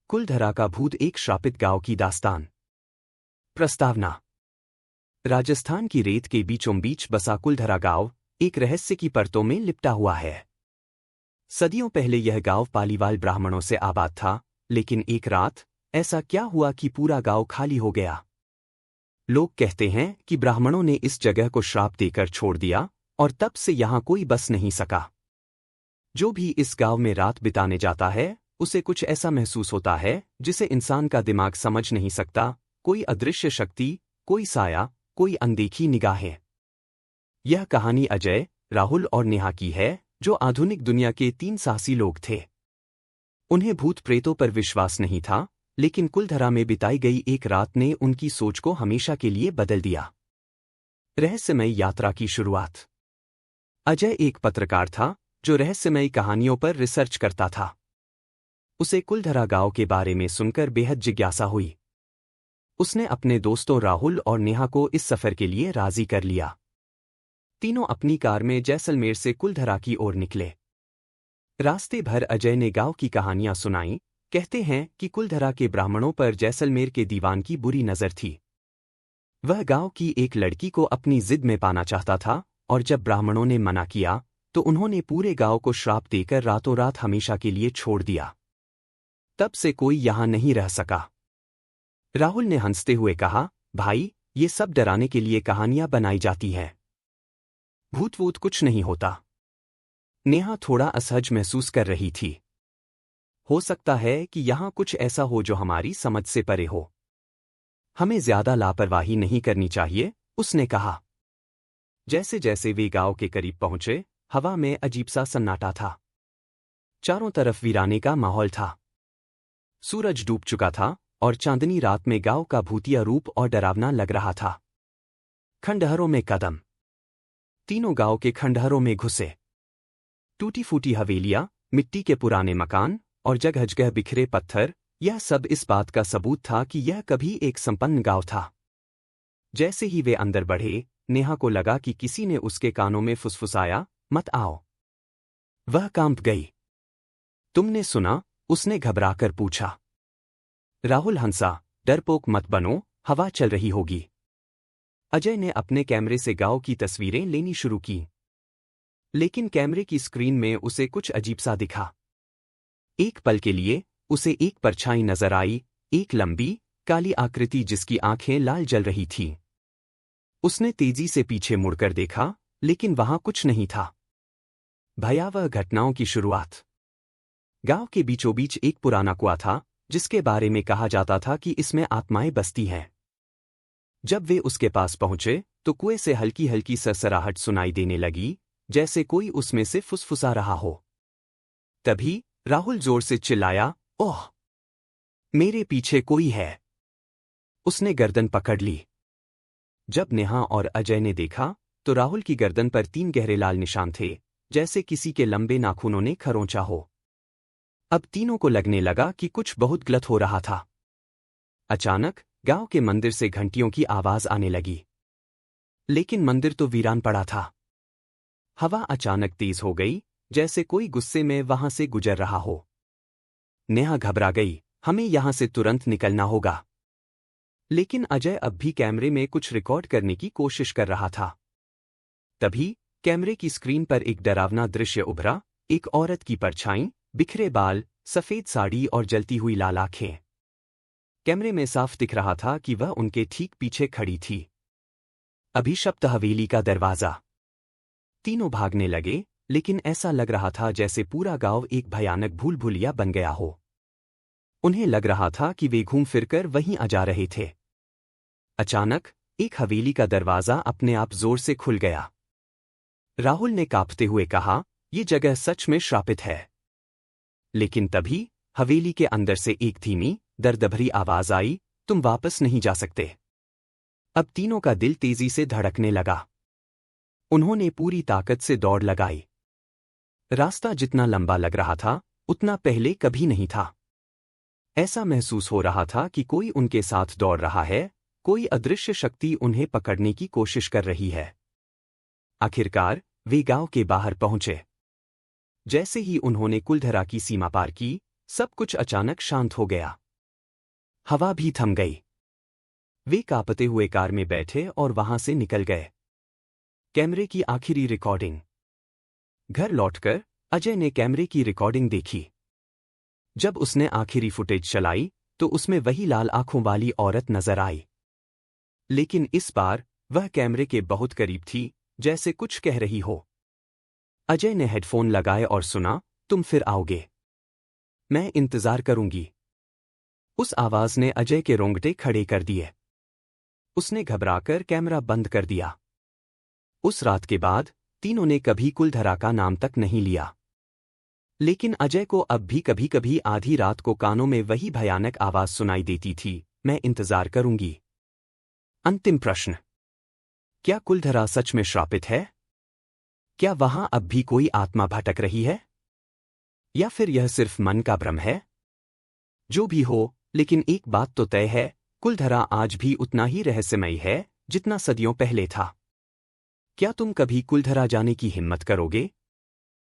कुलधरा का भूत, एक श्रापित गांव की दास्तान। प्रस्तावना। राजस्थान की रेत के बीचों बीच बसा कुलधरा गांव एक रहस्य की परतों में लिपटा हुआ है। सदियों पहले यह गांव पालीवाल ब्राह्मणों से आबाद था, लेकिन एक रात ऐसा क्या हुआ कि पूरा गांव खाली हो गया। लोग कहते हैं कि ब्राह्मणों ने इस जगह को श्राप देकर छोड़ दिया और तब से यहां कोई बस नहीं सका। जो भी इस गांव में रात बिताने जाता है उसे कुछ ऐसा महसूस होता है जिसे इंसान का दिमाग समझ नहीं सकता। कोई अदृश्य शक्ति, कोई साया, कोई अनदेखी निगाहें। यह कहानी अजय, राहुल और नेहा की है, जो आधुनिक दुनिया के 3 साहसी लोग थे। उन्हें भूत प्रेतों पर विश्वास नहीं था, लेकिन कुलधरा में बिताई गई एक रात ने उनकी सोच को हमेशा के लिए बदल दिया। रहस्यमयी यात्रा की शुरुआत। अजय एक पत्रकार था जो रहस्यमयी कहानियों पर रिसर्च करता था। उसे कुलधरा गांव के बारे में सुनकर बेहद जिज्ञासा हुई। उसने अपने दोस्तों राहुल और नेहा को इस सफर के लिए राजी कर लिया। तीनों अपनी कार में जैसलमेर से कुलधरा की ओर निकले। रास्ते भर अजय ने गांव की कहानियां सुनाई। कहते हैं कि कुलधरा के ब्राह्मणों पर जैसलमेर के दीवान की बुरी नजर थी। वह गांव की एक लड़की को अपनी जिद में पाना चाहता था, और जब ब्राह्मणों ने मना किया तो उन्होंने पूरे गांव को श्राप देकर रातों रात हमेशा के लिए छोड़ दिया। तब से कोई यहां नहीं रह सका। राहुल ने हंसते हुए कहा, भाई, ये सब डराने के लिए कहानियां बनाई जाती हैं। भूत वूत कुछ नहीं होता। नेहा थोड़ा असहज महसूस कर रही थी। हो सकता है कि यहां कुछ ऐसा हो जो हमारी समझ से परे हो। हमें ज्यादा लापरवाही नहीं करनी चाहिए, उसने कहा। जैसे जैसे वे गांव के करीब पहुंचे, हवा में अजीब सा सन्नाटा था। चारों तरफ वीराने का माहौल था। सूरज डूब चुका था और चांदनी रात में गांव का भूतिया रूप और डरावना लग रहा था। खंडहरों में कदम। तीनों गांव के खंडहरों में घुसे। टूटी फूटी हवेलियां, मिट्टी के पुराने मकान और जगह जगह बिखरे पत्थर, यह सब इस बात का सबूत था कि यह कभी एक संपन्न गांव था। जैसे ही वे अंदर बढ़े, नेहा को लगा कि किसी ने उसके कानों में फुसफुसाया, मत आओ। वह कांप गई। तुमने सुना? उसने घबराकर पूछा। राहुल हंसा, डरपोक मत बनो, हवा चल रही होगी। अजय ने अपने कैमरे से गांव की तस्वीरें लेनी शुरू की। लेकिन कैमरे की स्क्रीन में उसे कुछ अजीब सा दिखा। एक पल के लिए उसे एक परछाई नजर आई, एक लंबी, काली आकृति जिसकी आंखें लाल जल रही थीं। उसने तेजी से पीछे मुड़कर देखा, लेकिन वहां कुछ नहीं था। भयावह घटनाओं की शुरुआत। गांव के बीचों बीच एक पुराना कुआं था, जिसके बारे में कहा जाता था कि इसमें आत्माएं बसती हैं। जब वे उसके पास पहुंचे तो कुएं से हल्की हल्की सरसराहट सुनाई देने लगी, जैसे कोई उसमें से फुसफुसा रहा हो। तभी राहुल जोर से चिल्लाया, ओह! मेरे पीछे कोई है। उसने गर्दन पकड़ ली। जब नेहा और अजय ने देखा तो राहुल की गर्दन पर 3 गहरे लाल निशान थे, जैसे किसी के लंबे नाखूनों ने खरोंचा हो। अब तीनों को लगने लगा कि कुछ बहुत गलत हो रहा था। अचानक गांव के मंदिर से घंटियों की आवाज आने लगी। लेकिन मंदिर तो वीरान पड़ा था। हवा अचानक तेज हो गई, जैसे कोई गुस्से में वहां से गुजर रहा हो। नेहा घबरा गई, हमें यहां से तुरंत निकलना होगा। लेकिन अजय अब भी कैमरे में कुछ रिकॉर्ड करने की कोशिश कर रहा था। तभी कैमरे की स्क्रीन पर एक डरावना दृश्य उभरा। एक औरत की परछाई, बिखरे बाल, सफेद साड़ी और जलती हुई लाल आंखें। कैमरे में साफ दिख रहा था कि वह उनके ठीक पीछे खड़ी थी। अभिशप्त हवेली का दरवाजा। तीनों भागने लगे, लेकिन ऐसा लग रहा था जैसे पूरा गांव एक भयानक भूल भुलैया बन गया हो। उन्हें लग रहा था कि वे घूम फिरकर वहीं आ जा रहे थे। अचानक एक हवेली का दरवाजा अपने आप जोर से खुल गया। राहुल ने कांपते हुए कहा, यह जगह सच में श्रापित है। लेकिन तभी हवेली के अंदर से एक धीमी, दर्द भरी आवाज आई, तुम वापस नहीं जा सकते। अब तीनों का दिल तेजी से धड़कने लगा। उन्होंने पूरी ताकत से दौड़ लगाई। रास्ता जितना लंबा लग रहा था, उतना पहले कभी नहीं था। ऐसा महसूस हो रहा था कि कोई उनके साथ दौड़ रहा है, कोई अदृश्य शक्ति उन्हें पकड़ने की कोशिश कर रही है। आखिरकार वे गांव के बाहर पहुंचे। जैसे ही उन्होंने कुलधरा की सीमा पार की, सब कुछ अचानक शांत हो गया। हवा भी थम गई। वे कांपते हुए कार में बैठे और वहां से निकल गए। कैमरे की आखिरी रिकॉर्डिंग। घर लौटकर अजय ने कैमरे की रिकॉर्डिंग देखी। जब उसने आखिरी फुटेज चलाई तो उसमें वही लाल आंखों वाली औरत नजर आई। लेकिन इस बार वह कैमरे के बहुत करीब थी, जैसे कुछ कह रही हो। अजय ने हेडफोन लगाए और सुना, तुम फिर आओगे। मैं इंतजार करूंगी। उस आवाज ने अजय के रोंगटे खड़े कर दिए। उसने घबराकर कैमरा बंद कर दिया। उस रात के बाद तीनों ने कभी कुलधरा का नाम तक नहीं लिया। लेकिन अजय को अब भी कभी कभी आधी रात को कानों में वही भयानक आवाज सुनाई देती थी, मैं इंतजार करूंगी। अंतिम प्रश्न। क्या कुलधरा सच में श्रापित है? क्या वहां अब भी कोई आत्मा भटक रही है? या फिर यह सिर्फ मन का भ्रम है? जो भी हो, लेकिन एक बात तो तय है, कुलधरा आज भी उतना ही रहस्यमयी है जितना सदियों पहले था। क्या तुम कभी कुलधरा जाने की हिम्मत करोगे?